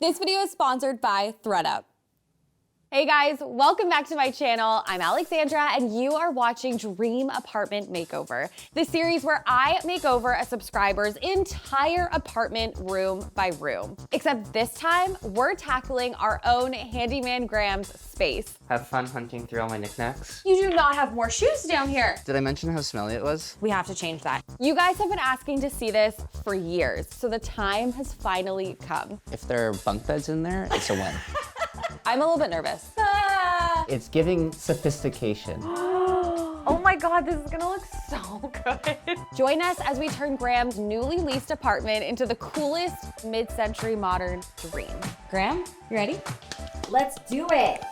This video is sponsored by ThredUp. Hey guys, welcome back to my channel. I'm Alexandra and you are watching Dream Apartment Makeover, the series where I make over a subscriber's entire apartment room by room. Except this time, we're tackling our own Handyman Graham's space. Have fun hunting through all my knickknacks. You do not have more shoes down here. Did I mention how smelly it was? We have to change that. You guys have been asking to see this for years, so the time has finally come. If there are bunk beds in there, it's a win. I'm a little bit nervous. It's giving sophistication. Oh my God, this is gonna look so good. Join us as we turn Graham's newly leased apartment into the coolest mid-century modern dream. Graham, you ready? Let's do it.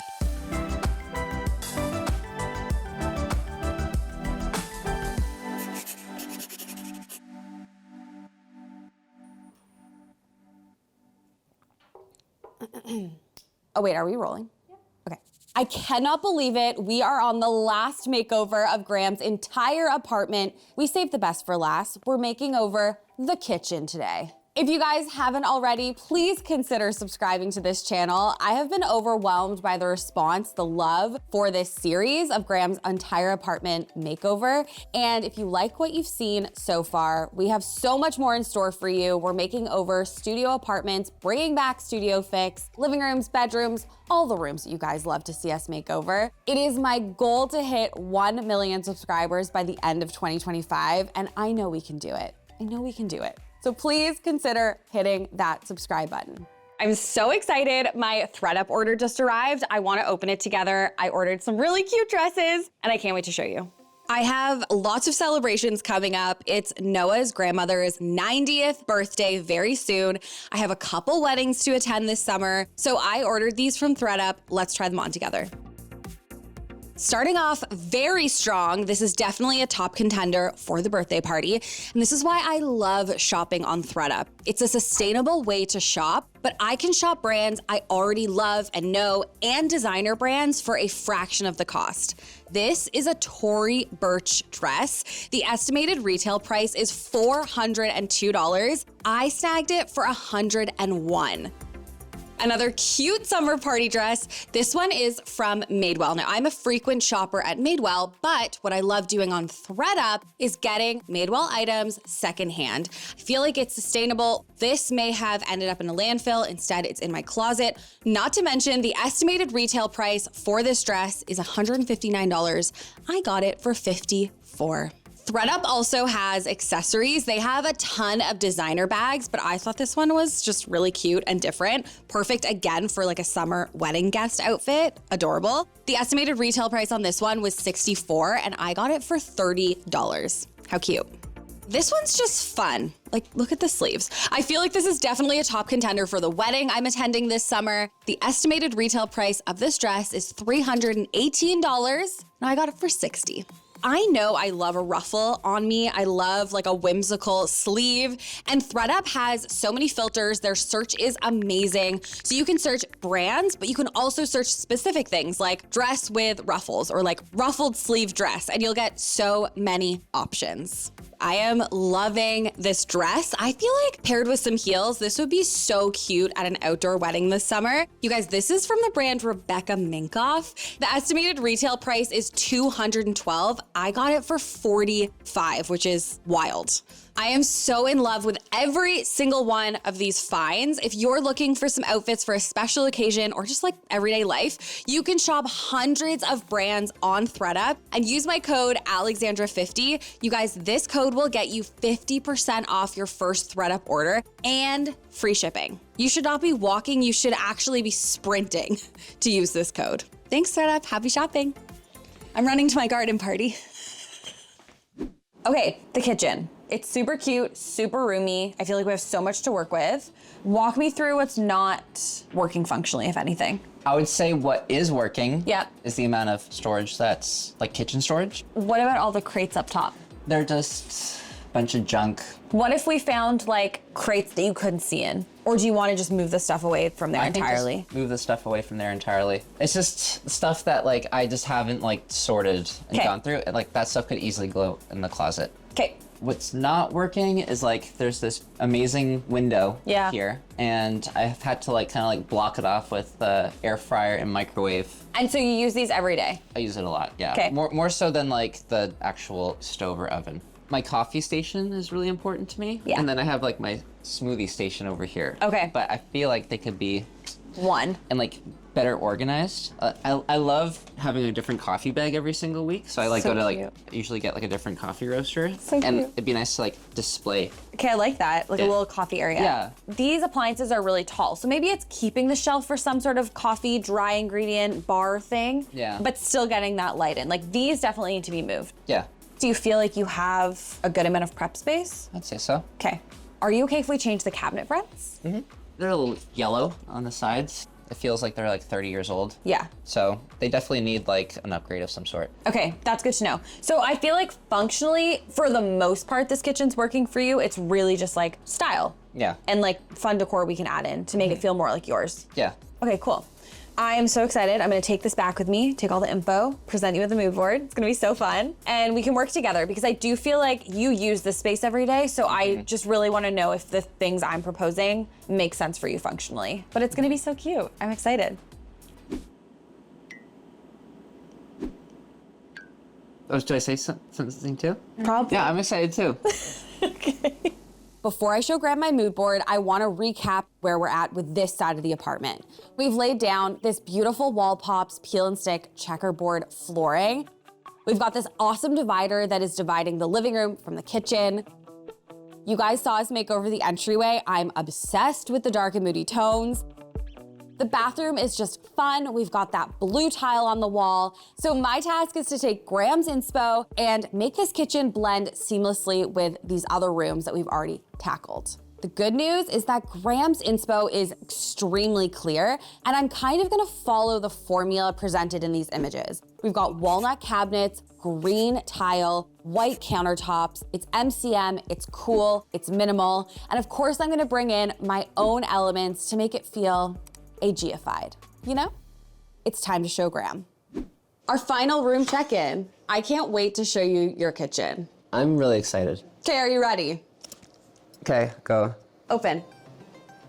Oh wait, are we rolling? Yeah. Okay. I cannot believe it. We are on the last makeover of Graham's entire apartment. We saved the best for last. We're making over the kitchen today. If you guys haven't already, please consider subscribing to this channel. I have been overwhelmed by the response, the love for this series of Graham's entire apartment makeover. And if you like what you've seen so far, we have so much more in store for you. We're making over studio apartments, bringing back studio fix, living rooms, bedrooms, all the rooms that you guys love to see us make over. It is my goal to hit 1 million subscribers by the end of 2025, and I know we can do it. I know we can do it. So please consider hitting that subscribe button. I'm so excited. My ThredUp order just arrived. I want to open it together. I ordered some really cute dresses and I can't wait to show you. I have lots of celebrations coming up. It's Noah's grandmother's 90th birthday very soon. I have a couple weddings to attend this summer. So I ordered these from ThredUp. Let's try them on together. Starting off very strong, this is definitely a top contender for the birthday party. And this is why I love shopping on ThredUp. It's a sustainable way to shop, but I can shop brands I already love and know and designer brands for a fraction of the cost. This is a Tory Burch dress. The estimated retail price is $402. I snagged it for $101. Another cute summer party dress. This one is from Madewell. Now, I'm a frequent shopper at Madewell, but what I love doing on ThredUp is getting Madewell items secondhand. I feel like it's sustainable. This may have ended up in a landfill. Instead, it's in my closet. Not to mention, the estimated retail price for this dress is $159. I got it for $54. ThredUp also has accessories. They have a ton of designer bags, but I thought this one was just really cute and different. Perfect, again, for like a summer wedding guest outfit. Adorable. The estimated retail price on this one was $64, and I got it for $30. How cute. This one's just fun. Like, look at the sleeves. I feel like this is definitely a top contender for the wedding I'm attending this summer. The estimated retail price of this dress is $318, and I got it for $60. I know I love a ruffle on me. I love like a whimsical sleeve, and ThredUp has so many filters. Their search is amazing. So you can search brands, but you can also search specific things like dress with ruffles or like ruffled sleeve dress, and you'll get so many options. I am loving this dress. I feel like paired with some heels, this would be so cute at an outdoor wedding this summer. You guys, this is from the brand Rebecca Minkoff. The estimated retail price is $212. I got it for $45, which is wild. I am so in love with every single one of these finds. If you're looking for some outfits for a special occasion or just like everyday life, you can shop hundreds of brands on ThredUp and use my code Alexandra50. You guys, this code will get you 50% off your first ThredUp order and free shipping. You should not be walking, you should actually be sprinting to use this code. Thanks, ThredUp. Happy shopping. I'm running to my garden party. Okay, the kitchen. It's super cute, super roomy. I feel like we have so much to work with. Walk me through what's not working functionally, if anything. I would say what is working Yep. is the amount of storage that's like kitchen storage. What about all the crates up top? They're just a bunch of junk. What if we found like crates that you couldn't see in? Or do you want to just move the stuff away from there entirely? Just move the stuff away from there entirely. It's just stuff that like I just haven't like sorted and gone through. And like that stuff could easily go in the closet. Okay, What's not working is like there's this amazing window here, and I've had to like kind of like block it off with the air fryer and microwave. And so you use these every day? I use it a lot, yeah. Okay. More so than like the actual stove or oven. My coffee station is really important to me. Yeah. And then I have like my smoothie station over here. Okay. But I feel like they could be one and like better organized. I love having a different coffee bag every single week. So I like So go to like, cute. usually get like a different coffee roaster. So and cute. it'd be nice to like display. Okay, I like that. Like a Yeah. little coffee area. Yeah. These appliances are really tall. So maybe it's keeping the shelf for some sort of coffee, dry ingredient, bar thing. Yeah. But still getting that light in. Like these definitely need to be moved. Yeah, Do you feel like you have a good amount of prep space? I'd say so. Okay. Are you okay if we change the cabinet fronts? They're a little yellow on the sides. It feels like they're like 30 years old. Yeah. So they definitely need like an upgrade of some sort. Okay, that's good to know. So I feel like functionally, for the most part, this kitchen's working for you. It's really just like style. Yeah. And like fun decor we can add in to make it feel more like yours. Yeah. Okay, cool. I am so excited. I'm gonna take this back with me, take all the info, present you with a mood board. It's gonna be so fun. And we can work together because I do feel like you use this space every day. So I just really wanna know if the things I'm proposing make sense for you functionally. But it's gonna be so cute. I'm excited. Oh, do I say something too? Probably. Yeah, I'm excited too. Okay. Before I show Graham my mood board, I want to recap where we're at with this side of the apartment. We've laid down this beautiful wall pops, peel and stick, checkerboard flooring. We've got this awesome divider that is dividing the living room from the kitchen. You guys saw us make over the entryway. I'm obsessed with the dark and moody tones. The bathroom is just fun. We've got that blue tile on the wall. So my task is to take Graham's inspo and make this kitchen blend seamlessly with these other rooms that we've already tackled. The good news is that Graham's inspo is extremely clear, and I'm kind of gonna follow the formula presented in these images. We've got walnut cabinets, green tile, white countertops. It's MCM, it's cool, it's minimal. And of course, I'm gonna bring in my own elements to make it feel AG-ified, you know? It's time to show Graham. Our final room check-in. I can't wait to show you your kitchen. I'm really excited. Okay, are you ready? Okay, go. Open.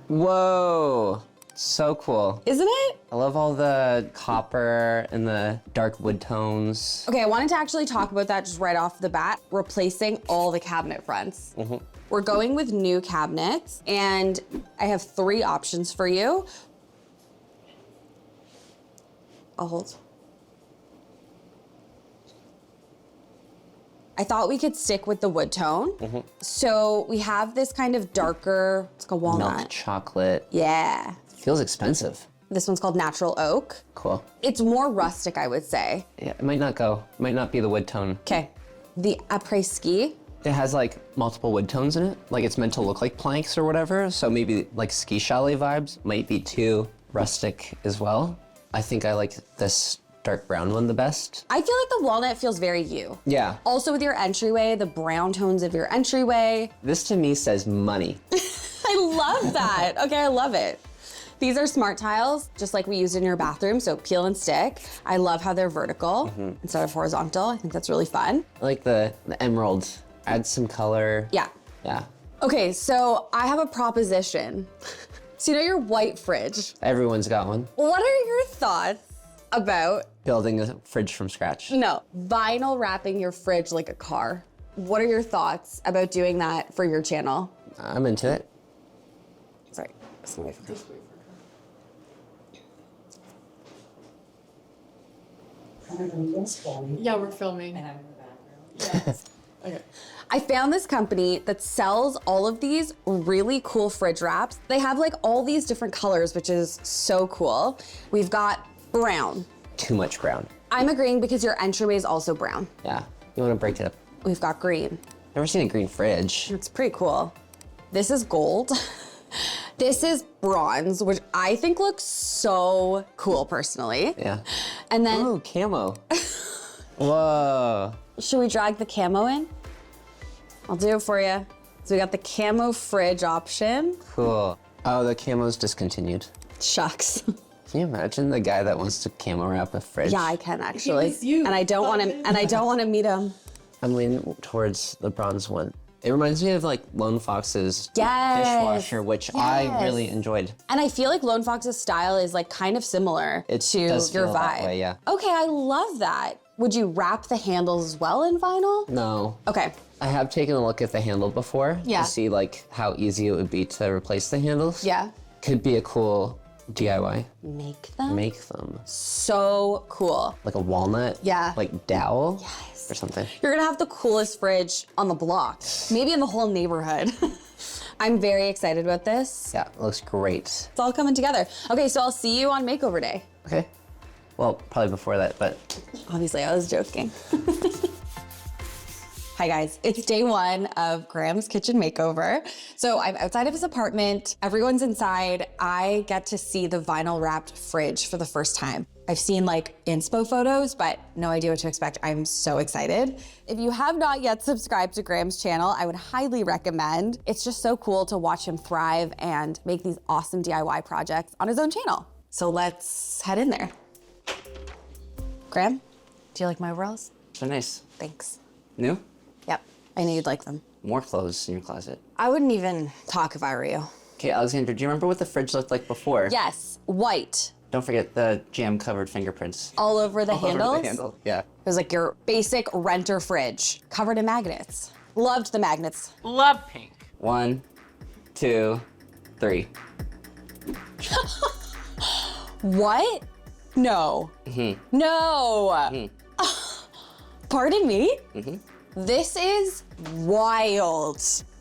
Whoa, so cool. Isn't it? I love all the copper and the dark wood tones. Okay, I wanted to actually talk about that just right off the bat, replacing all the cabinet fronts. We're going with new cabinets, and I have 3 options for you. I'll hold. I thought we could stick with the wood tone. So we have this kind of darker, it's like a walnut. Milk chocolate. Yeah. Feels expensive. This one's called natural oak. Cool. It's more rustic, I would say. Yeah, it might not go. Might not be the wood tone. Okay. The après ski. It has like multiple wood tones in it. Like it's meant to look like planks or whatever. So maybe like ski chalet vibes might be too rustic as well. I think I like this dark brown one the best. I feel like the walnut feels very you. Yeah. Also with your entryway, the brown tones of your entryway. This to me says money. I love that. Okay, I love it. These are smart tiles, just like we used in your bathroom, so peel and stick. I love how they're vertical instead of horizontal. I think that's really fun. I like the emerald. Add some color. Yeah. Yeah. Okay, so I have a proposition. So you know your white fridge. Everyone's got one. What are your thoughts about, Building a fridge from scratch. no, vinyl wrapping your fridge like a car? What are your thoughts about doing that for your channel? I'm into it. Sorry. Yeah, we're filming. Okay. I found this company that sells all of these really cool fridge wraps. They have like all these different colors, which is so cool. We've got brown. Too much brown. I'm agreeing because your entryway is also brown. Yeah. You want to break it up. We've got green. Never seen a green fridge. It's pretty cool. This is gold. This is bronze, which I think looks so cool personally. Yeah. And then, Ooh, camo. Whoa. should we drag the camo in? I'll do it for you. So we got the camo fridge option. Cool. Oh, the camo's discontinued. Shucks. Can you imagine the guy that wants to camo wrap a fridge? Yeah, I can actually. was you. And I don't want to. And I don't want to meet him. I'm leaning towards the bronze one. It reminds me of like Lone Fox's Yes. dishwasher, which I Yes. really enjoyed. And I feel like Lone Fox's style is like kind of similar It to does your feel vibe. that way, yeah. Okay, I love that. Would you wrap the handles as well in vinyl? No. Okay. I have taken a look at the handle before Yeah. to see like how easy it would be to replace the handles. Yeah. Could be a cool DIY. Make them? Make them. So cool. Like a walnut. Yeah. Like dowel. Yes. Or something. You're gonna have the coolest fridge on the block, maybe in the whole neighborhood. I'm very excited about this. Yeah, it looks great. It's all coming together. Okay, so I'll see you on Makeover Day. Okay. Well, probably before that, but Obviously, I was joking. Hi guys, it's day one of Graham's kitchen makeover. So I'm outside of his apartment, everyone's inside. I get to see the vinyl wrapped fridge for the first time. I've seen like inspo photos, but no idea what to expect. I'm so excited. If you have not yet subscribed to Graham's channel, I would highly recommend. It's just so cool to watch him thrive and make these awesome DIY projects on his own channel. So let's head in there. Graham, do you like my overalls? they're nice. Thanks. New? Yep, I knew you'd like them. More clothes in your closet. I wouldn't even talk if I were you. Okay, Alexandra, do you remember what the fridge looked like before? Yes, white, Don't forget the jam-covered fingerprints. all over the All over handles. the handle. Yeah. It was like your basic renter fridge, covered in magnets. Loved the magnets. Love pink. 1, 2, 3. What? No. No. Pardon me? This is wild.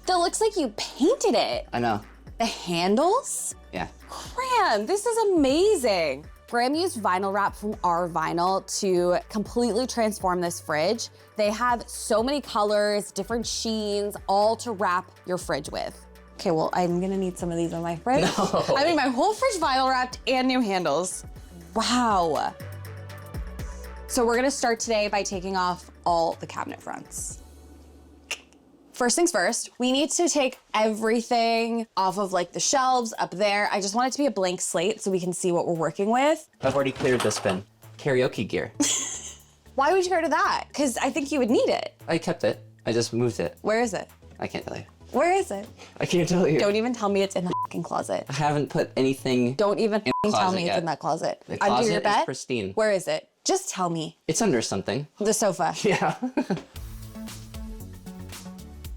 That looks like you painted it. I know. The handles? Yeah. Graham, this is amazing. Graham used vinyl wrap from our vinyl to completely transform this fridge. They have so many colors, different sheens, all to wrap your fridge with. Okay, well, I'm gonna need some of these on my fridge. No. I mean, my whole fridge vinyl wrapped and new handles. Wow. So we're gonna start today by taking off all the cabinet fronts. First things first, we need to take everything off of like the shelves up there. I just want it to be a blank slate so we can see what we're working with. I've already cleared this bin. Karaoke gear. Why would you go to that? Because I think you would need it. I kept it. I just moved it. Where is it? I can't tell you. Where is it? I can't tell you. Don't even tell me it's in the fucking closet. I haven't put anything. Don't even In the tell closet me it's yet. in that closet. The Under closet your is bed? pristine. Where is it? Just tell me. It's under something. The sofa. Yeah.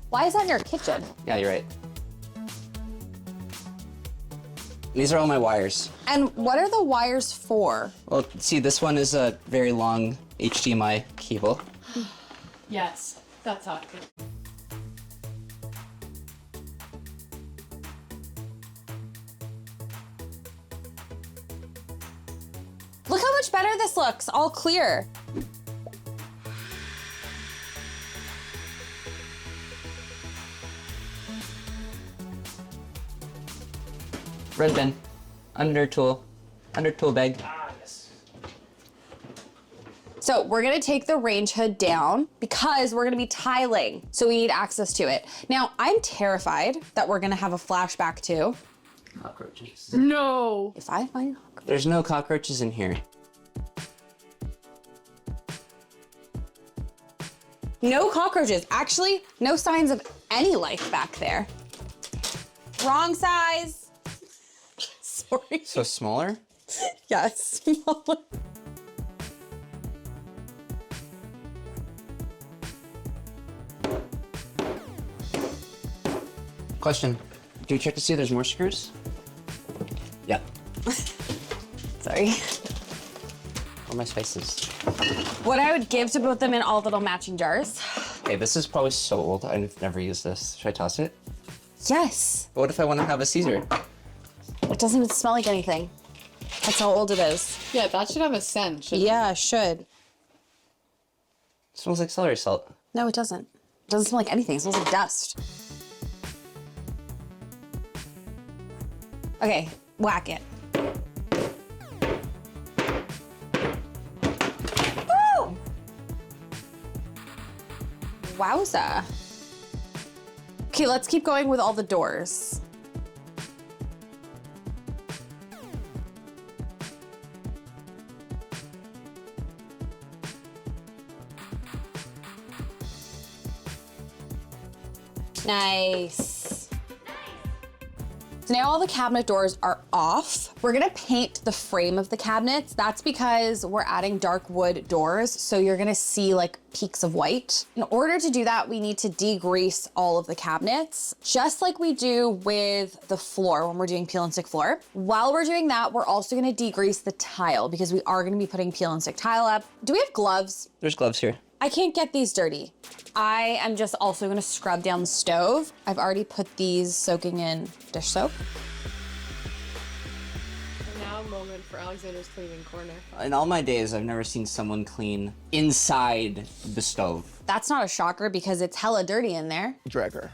Why is that in your kitchen? Yeah, you're right. These are all my wires. And what are the wires for? Well, see, this one is a very long HDMI cable. Yes, that's awkward. Look how much better this looks, all clear. Red bin. Under tool bag. So we're gonna take the range hood down because we're gonna be tiling, so we need access to it. Now, I'm terrified that we're gonna have a flashback to Cockroaches. No. if I find There's no cockroaches in here. no cockroaches. Actually, no signs of any life back there. Wrong size. Sorry. So smaller? Yes. Question. Do you check to see if there's more screws? Yep. Sorry. Where are my spices? What I would give to put them in all little matching jars. Okay, this is probably so old. I've never used this. Should I toss it? Yes. What if I want to have a Caesar? It doesn't even smell like anything. That's how old it is. Yeah, that should have a scent, shouldn't Yeah, it should. It smells like celery salt. No, it doesn't. It doesn't smell like anything. It smells like dust. Okay, whack it. Woo! Wowza. Okay, let's keep going with all the doors. Nice. So now all the cabinet doors are off. We're gonna paint the frame of the cabinets. That's because we're adding dark wood doors, so you're gonna see like peaks of white. In order to do that, we need to degrease all of the cabinets, just like we do with the floor when we're doing peel and stick floor. While we're doing that, we're also gonna degrease the tile because we are gonna be putting peel and stick tile up. Do we have gloves? There's gloves here. I can't get these dirty. I am just also gonna scrub down the stove. I've already put these soaking in dish soap. And now a moment for Alexandra's cleaning corner. In all my days, I've never seen someone clean inside the stove. That's not a shocker because it's hella dirty in there. Drecker.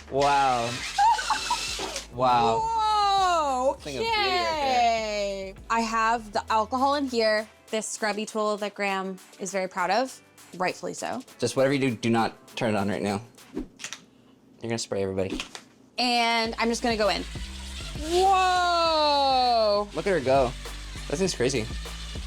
Wow. Wow. Whoa, Thing of beauty right I have the alcohol in here. This scrubby tool that Graham is very proud of, rightfully so. Just whatever you do, do not turn it on right now. You're gonna spray everybody. And I'm just gonna go in. Whoa! Look at her go. That thing's crazy.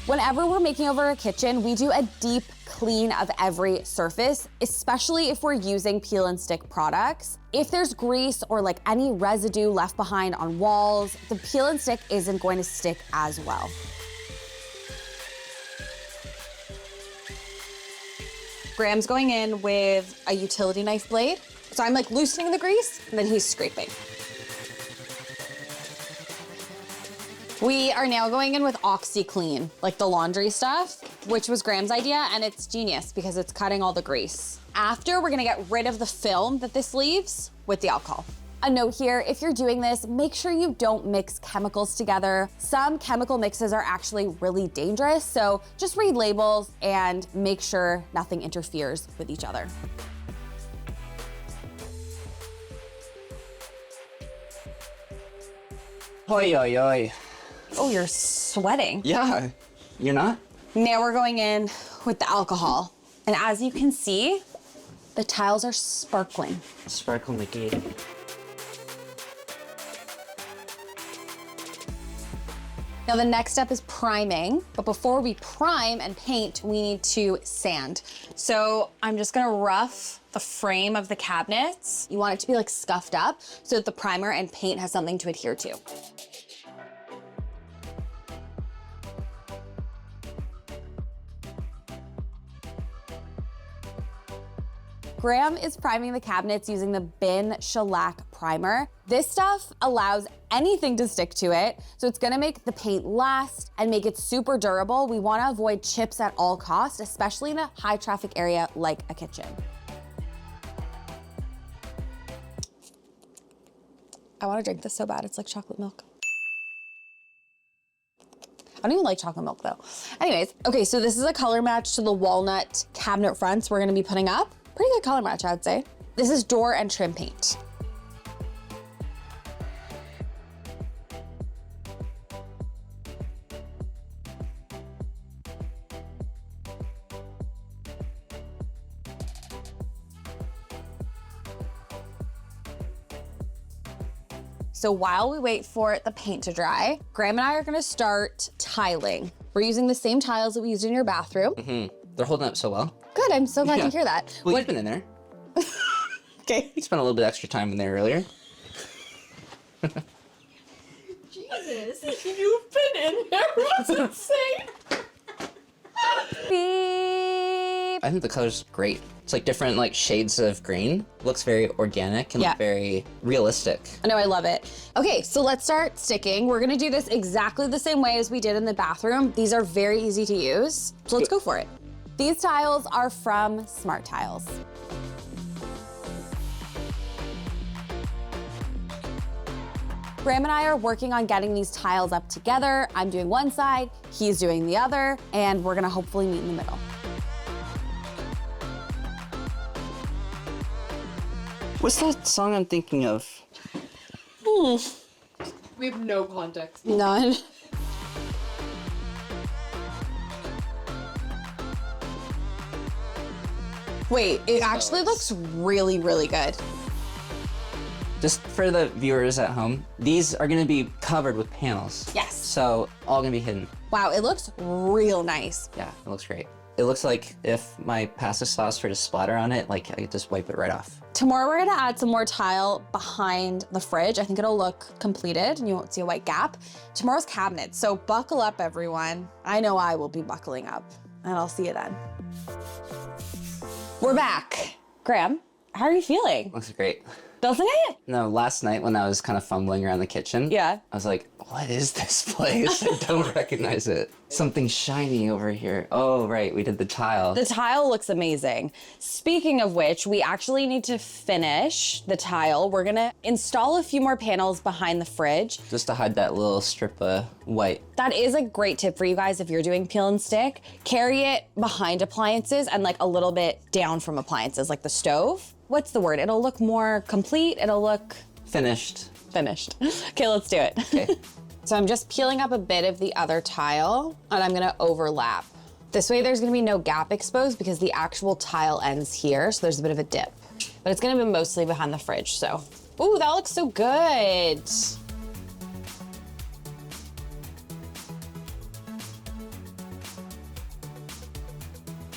Whenever we're making over a kitchen, we do a deep clean of every surface, especially if we're using peel and stick products. If there's grease or like any residue left behind on walls, the peel and stick isn't going to stick as well. Graham's going in with a utility knife blade. So I'm like loosening the grease and then he's scraping. We are now going in with OxyClean, like the laundry stuff, which was Graham's idea, and it's genius because it's cutting all the grease. After, we're gonna get rid of the film that this leaves with the alcohol. A note here, if you're doing this, make sure you don't mix chemicals together. Some chemical mixes are actually really dangerous, so just read labels and make sure nothing interferes with each other. Oi, oi, oi. Oh, you're sweating. Yeah, you're not? Now we're going in with the alcohol. And as you can see, the tiles are sparkling. Sparkle McGee. Now the next step is priming, but before we prime and paint, we need to sand. So I'm just gonna rough the frame of the cabinets. You want it to be like scuffed up so that the primer and paint has something to adhere to. Graham is priming the cabinets using the Bin Shellac primer. This stuff allows anything to stick to it, so it's gonna make the paint last and make it super durable. We wanna avoid chips at all costs, especially in a high traffic area like a kitchen. I wanna drink this so bad, it's like chocolate milk. I don't even like chocolate milk though. Anyways, okay, so this is a color match to the walnut cabinet fronts we're gonna be putting up. Pretty good color match, I'd say. This is door and trim paint. So while we wait for the paint to dry, Graham and I are gonna start tiling. We're using the same tiles that we used in your bathroom. They're holding up so well. Good, I'm so glad to hear that. Well, you've been in there. Okay. You spent a little bit extra time in there earlier. Jesus, you've been in there. What's insane? Beep. I think the color's great. It's like different like shades of green. Looks very organic and Yeah. very realistic. I know, I love it. Okay, so let's start sticking. We're gonna do this exactly the same way as we did in the bathroom. These are very easy to use, so let's go for it. These tiles are from Smart Tiles. Graham and I are working on getting these tiles up together. I'm doing one side, he's doing the other, and we're gonna hopefully meet in the middle. What's that song I'm thinking of? We have no context. None. Wait, it actually looks really, really good. Just for the viewers at home, these are gonna be covered with panels. Yes. So all gonna be hidden. Wow, it looks real nice. Yeah, it looks great. It looks like if my pasta sauce were to splatter on it, like I could just wipe it right off. Tomorrow we're gonna add some more tile behind the fridge. I think it'll look completed and you won't see a white gap. Tomorrow's cabinet, so buckle up everyone. I know I will be buckling up and I'll see you then. We're back. Graham, how are you feeling? Looks great. Doesn't it? No, last night when I was kind of fumbling around the kitchen, Yeah. I was like, what is this place? I don't recognize it. Something shiny over here. Oh, right, we did the tile. The tile looks amazing. Speaking of which, we actually need to finish the tile. We're gonna install a few more panels behind the fridge. Just to hide that little strip of white. That is a great tip for you guys if you're doing peel and stick. Carry it behind appliances and like a little bit down from appliances, like the stove. What's the word? It'll look more complete. It'll look Finished. finished. Okay, let's do it. Okay. So I'm just peeling up a bit of the other tile and I'm gonna overlap. This way there's gonna be no gap exposed because the actual tile ends here, so there's a bit of a dip. But it's gonna be mostly behind the fridge, so. Ooh, that looks so good.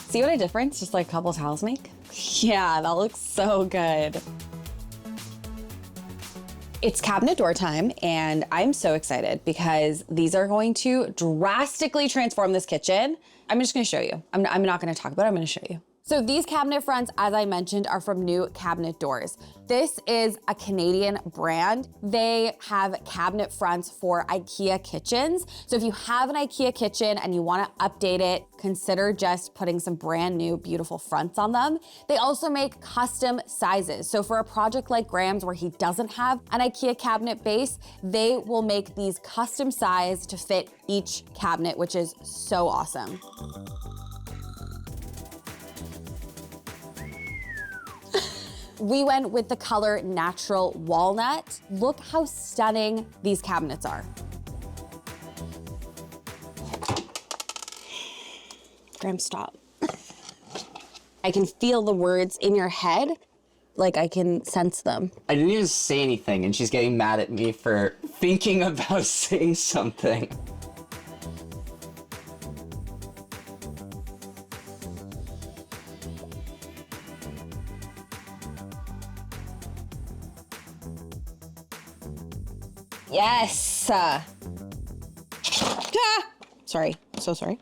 See what a difference just like a couple tiles make? Yeah, that looks so good. It's cabinet door time, and I'm so excited because these are going to drastically transform this kitchen. I'm just gonna show you. I'm not gonna talk about it, I'm gonna show you. So these cabinet fronts, as I mentioned, are from New Cabinet Doors. This is a Canadian brand. They have cabinet fronts for IKEA kitchens. So if you have an IKEA kitchen and you wanna update it, consider just putting some brand new, beautiful fronts on them. They also make custom sizes. So for a project like Graham's where he doesn't have an IKEA cabinet base, they will make these custom size to fit each cabinet, which is so awesome. We went with the color Natural Walnut. Look how stunning these cabinets are. Graham, stop. I can feel the words in your head, like I can sense them. I didn't even say anything, and she's getting mad at me for thinking about saying something. Yes. Ah! Sorry, so sorry.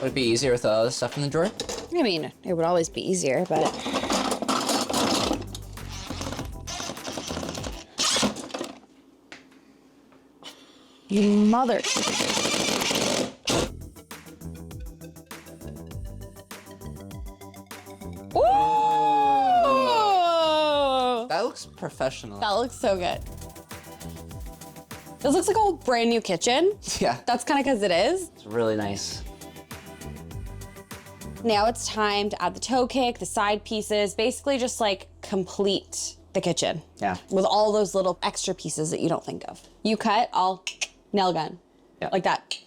Would it be easier with all the stuff in the drawer? I mean, it would always be easier, but. You mother. Ooh! That looks professional. That looks so good. This looks like a brand new kitchen. Yeah. That's kind of because it is. It's really nice. Now it's time to add the toe kick, the side pieces, basically just like complete the kitchen. Yeah. With all those little extra pieces that you don't think of. You cut, I'll nail gun. Yeah. Like that.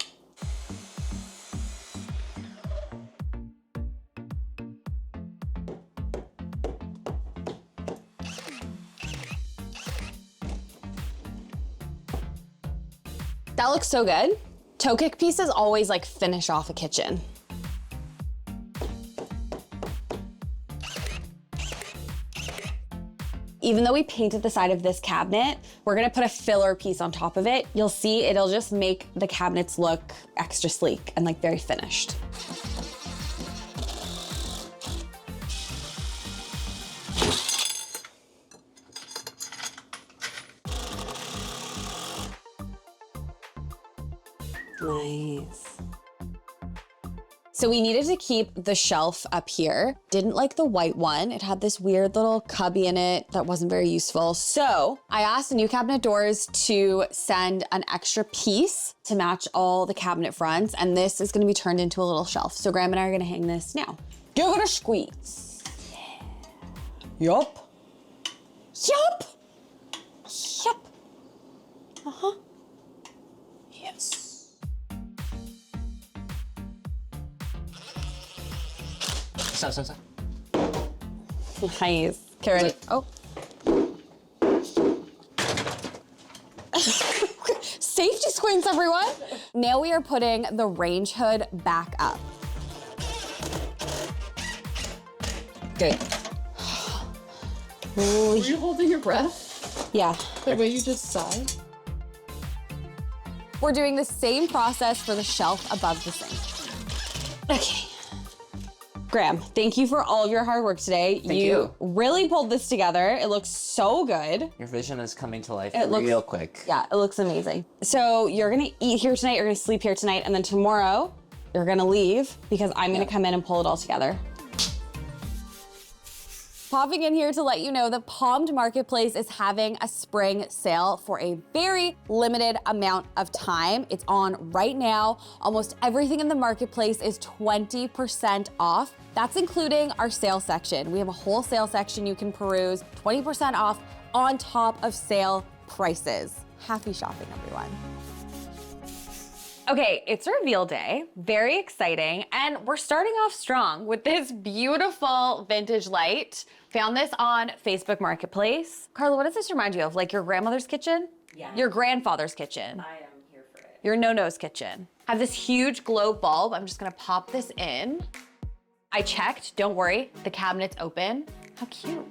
That looks so good. Toe kick pieces always like finish off a kitchen. Even though we painted the side of this cabinet, we're gonna put a filler piece on top of it. You'll see it'll just make the cabinets look extra sleek and like very finished. Nice. So we needed to keep the shelf up here. Didn't like the white one. It had this weird little cubby in it that wasn't very useful. So I asked New Cabinet Doors to send an extra piece to match all the cabinet fronts. And this is gonna be turned into a little shelf. So Graham and I are gonna hang this now. Give it a squeeze. Yup. Yup. Yup. Uh-huh. Yes. Stop. Nice. Okay, ready? Oh. Safety's queens, everyone. Now we are putting the range hood back up. Good. Were you holding your breath? Yeah. The way you just sighed? We're doing the same process for the shelf above the sink. Okay. Graham, thank you for all of your hard work today. Thank you. Really pulled this together. It looks so good. Your vision is coming to life It looks- real quick. Yeah, it looks amazing. So you're gonna eat here tonight, you're gonna sleep here tonight, and then tomorrow you're gonna leave because I'm gonna come in and pull it all together. Popping in here to let you know that Pom'd Marketplace is having a spring sale for a very limited amount of time. It's on right now. Almost everything in the marketplace is 20% off. That's including our sale section. We have a whole sale section you can peruse, 20% off on top of sale prices. Happy shopping, everyone. Okay, it's reveal day, very exciting, and we're starting off strong with this beautiful vintage light. Found this on Facebook Marketplace. Carla, what does this remind you of? Like your grandmother's kitchen? Yeah. Your grandfather's kitchen? I am here for it. Your no-no's kitchen. I have this huge globe bulb. I'm just gonna pop this in. I checked, don't worry, the cabinet's open. How cute.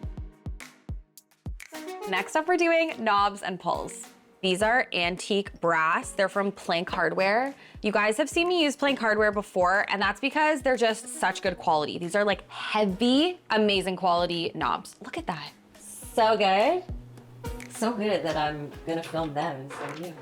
Next up, we're doing knobs and pulls. These are antique brass. They're from Plank Hardware. You guys have seen me use Plank Hardware before, and that's because they're just such good quality. These are like heavy, amazing quality knobs. Look at that. So good. So good that I'm gonna film them instead of you.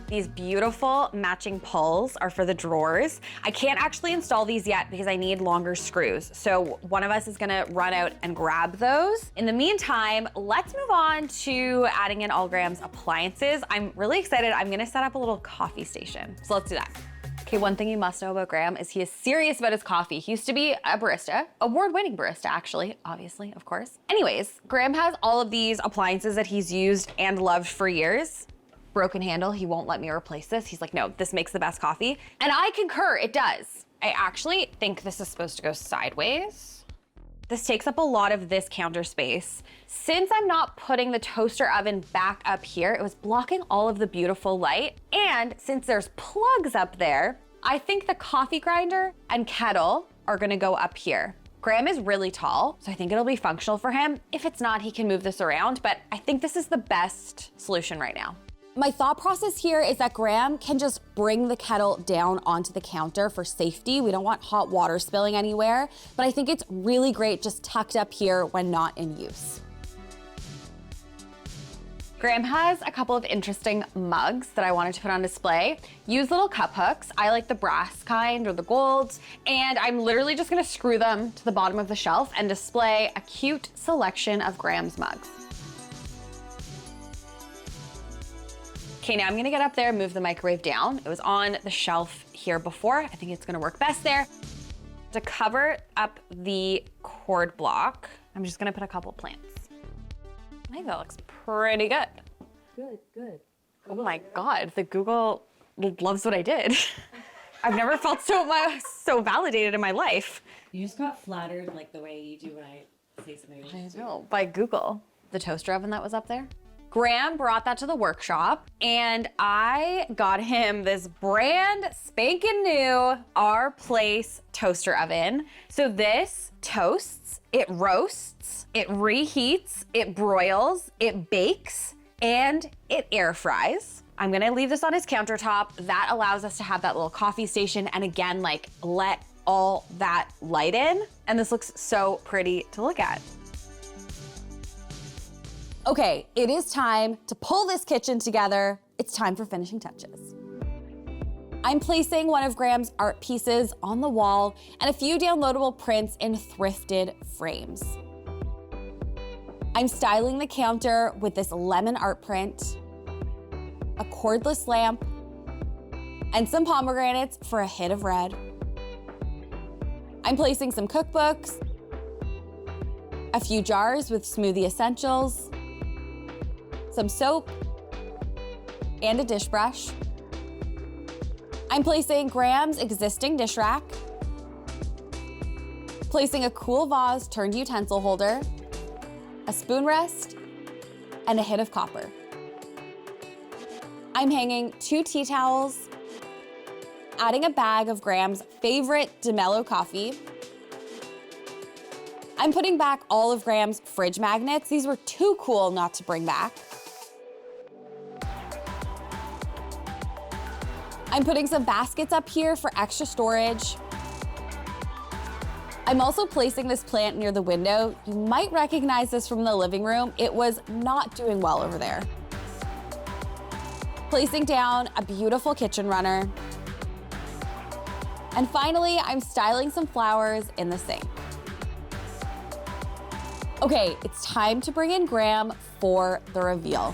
These beautiful matching pulls are for the drawers. I can't actually install these yet because I need longer screws. So one of us is gonna run out and grab those. In the meantime, let's move on to adding in all Graham's appliances. I'm really excited. I'm gonna set up a little coffee station. So let's do that. Okay, one thing you must know about Graham is he is serious about his coffee. He used to be a barista, award-winning barista actually, obviously, of course. Anyways, Graham has all of these appliances that he's used and loved for years. Broken handle, he won't let me replace this. He's like, no, this makes the best coffee. And I concur, it does. I actually think this is supposed to go sideways. This takes up a lot of this counter space. Since I'm not putting the toaster oven back up here, it was blocking all of the beautiful light. And since there's plugs up there, I think the coffee grinder and kettle are gonna go up here. Graham is really tall, so I think it'll be functional for him. If it's not, he can move this around, but I think this is the best solution right now. My thought process here is that Graham can just bring the kettle down onto the counter for safety. We don't want hot water spilling anywhere, but I think it's really great just tucked up here when not in use. Graham has a couple of interesting mugs that I wanted to put on display. Use little cup hooks. I like the brass kind or the gold, and I'm literally just gonna screw them to the bottom of the shelf and display a cute selection of Graham's mugs. Okay, now I'm gonna get up there and move the microwave down. It was on the shelf here before. I think it's gonna work best there. To cover up the cord block, I'm just gonna put a couple plants. I think that looks pretty good. Good, good. Oh my God, the Google loves what I did. I've never felt so validated in my life. You just got flattered like the way you do when I say something. I know, by Google. The toaster oven that was up there. Graham brought that to the workshop and I got him this brand spanking new Our Place toaster oven. So this toasts, it roasts, it reheats, it broils, it bakes, and it air fries. I'm gonna leave this on his countertop. That allows us to have that little coffee station and again, like let all that light in. And this looks so pretty to look at. Okay, it is time to pull this kitchen together. It's time for finishing touches. I'm placing one of Graham's art pieces on the wall and a few downloadable prints in thrifted frames. I'm styling the counter with this lemon art print, a cordless lamp, and some pomegranates for a hit of red. I'm placing some cookbooks, a few jars with smoothie essentials, some soap, and a dish brush. I'm placing Graham's existing dish rack, Placing a cool vase turned utensil holder, a spoon rest, and a hit of copper. I'm hanging 2 tea towels, adding a bag of Graham's favorite DeMello coffee. I'm putting back all of Graham's fridge magnets. These were too cool not to bring back. I'm putting some baskets up here for extra storage. I'm also placing this plant near the window. You might recognize this from the living room. It was not doing well over there. Placing down a beautiful kitchen runner. And finally, I'm styling some flowers in the sink. Okay, it's time to bring in Graham for the reveal.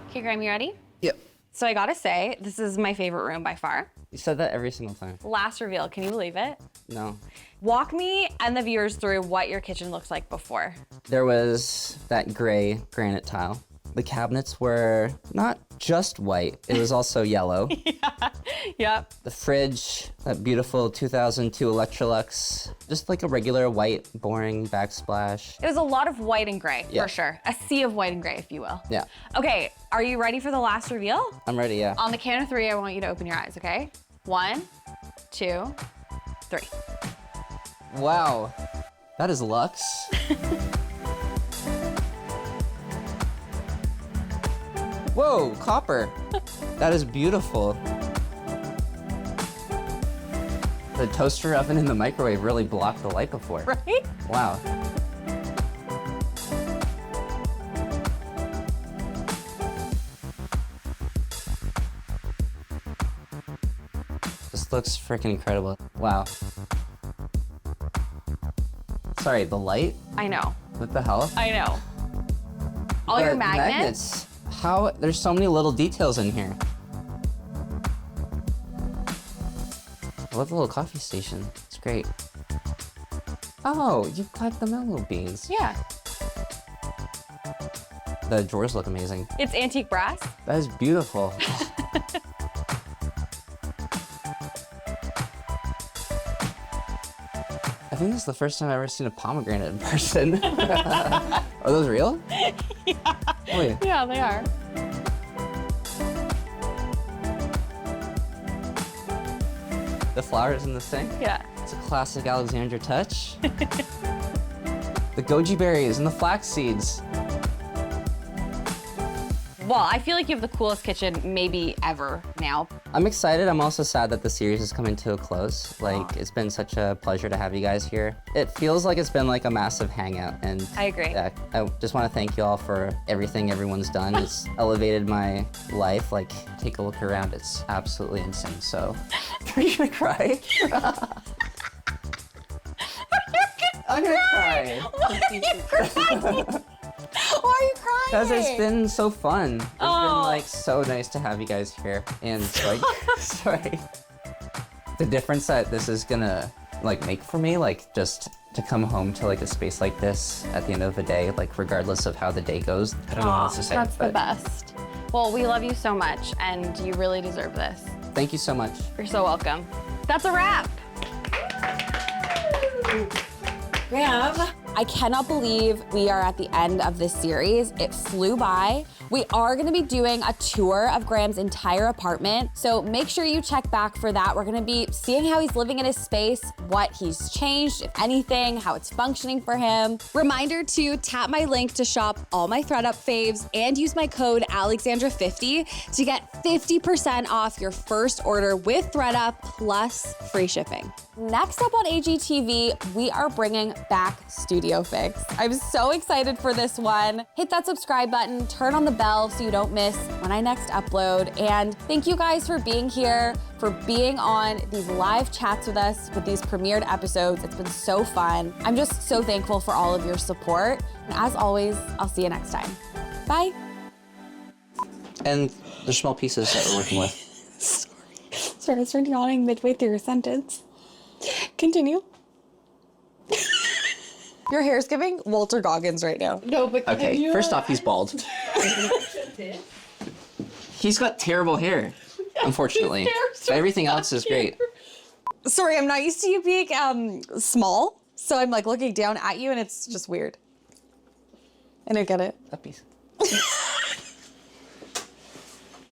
Okay, Graham, you ready? Yep. So I gotta say, this is my favorite room by far. You said that every single time. Last reveal, can you believe it? No. Walk me and the viewers through what your kitchen looks like before. There was that gray granite tile. The cabinets were not just white, it was also yellow. Yep. The fridge, that beautiful 2002 Electrolux, just like a regular white, boring backsplash. It was a lot of white and gray, Yeah. for sure. A sea of white and gray, if you will. Yeah, Okay, are you ready for the last reveal? I'm ready, yeah. On the count of 3, I want you to open your eyes, okay? 1, 2, 3. Wow, that is luxe. Whoa, copper. That is beautiful. The toaster oven and the microwave really blocked the light before. Right? Wow. This looks freaking incredible. Wow. Sorry, the light? I know. What the hell? I know. All your The magnets? How? There's so many little details in here. I love the little coffee station. It's great. Oh, you got the mellow beans. Yeah. The drawers look amazing. It's antique brass. That is beautiful. I think this is the first time I've ever seen a pomegranate in person. Are those real? Yeah. Oh, yeah. Yeah, they are. The flowers in the sink. Yeah. It's a classic Alexandra touch. The goji berries and the flax seeds. Well, I feel like you have the coolest kitchen maybe ever now. I'm excited. I'm also sad that the series is coming to a close. Like, it's been such a pleasure to have you guys here. It feels like it's been like a massive hangout, and I agree. Yeah, I just want to thank you all for everything everyone's done. It's elevated my life. Like, take a look around. It's absolutely insane. So, are you gonna cry? I'm gonna cry. Why are you crying? Why are you crying? Because it's been so fun. It's been Oh. like so nice to have you guys here. And like, sorry. The difference that this is gonna like make for me, like just to come home to like a space like this at the end of the day, like regardless of how the day goes. I don't know what else to say. That's the but best. Well, we love you so much, and you really deserve this. Thank you so much. You're so welcome. That's a wrap. Graham. I cannot believe we are at the end of this series. It flew by. We are gonna be doing a tour of Graham's entire apartment, so make sure you check back for that. We're gonna be seeing how he's living in his space, what he's changed, if anything, how it's functioning for him. Reminder to tap my link to shop all my ThredUp faves and use my code Alexandra50 to get 50% off your first order with ThredUp plus free shipping. Next up on AGTV, we are bringing back Studio Fix. I'm so excited for this one. Hit that subscribe button, turn on the bell so you don't miss when I next upload. And thank you guys for being here, for being on these live chats with us with these premiered episodes. It's been so fun. I'm just so thankful for all of your support. And as always, I'll see you next time. Bye. And the small pieces that we're working with. Sorry, I started yawning midway through your sentence. Continue. Your hair's giving Walter Goggins right now. No, but can Okay, you, first off, he's bald. He's got terrible hair, unfortunately. hair's But everything else is great. Sorry, I'm not used to you being small. So I'm like looking down at you and it's just weird. I don't get it. A piece.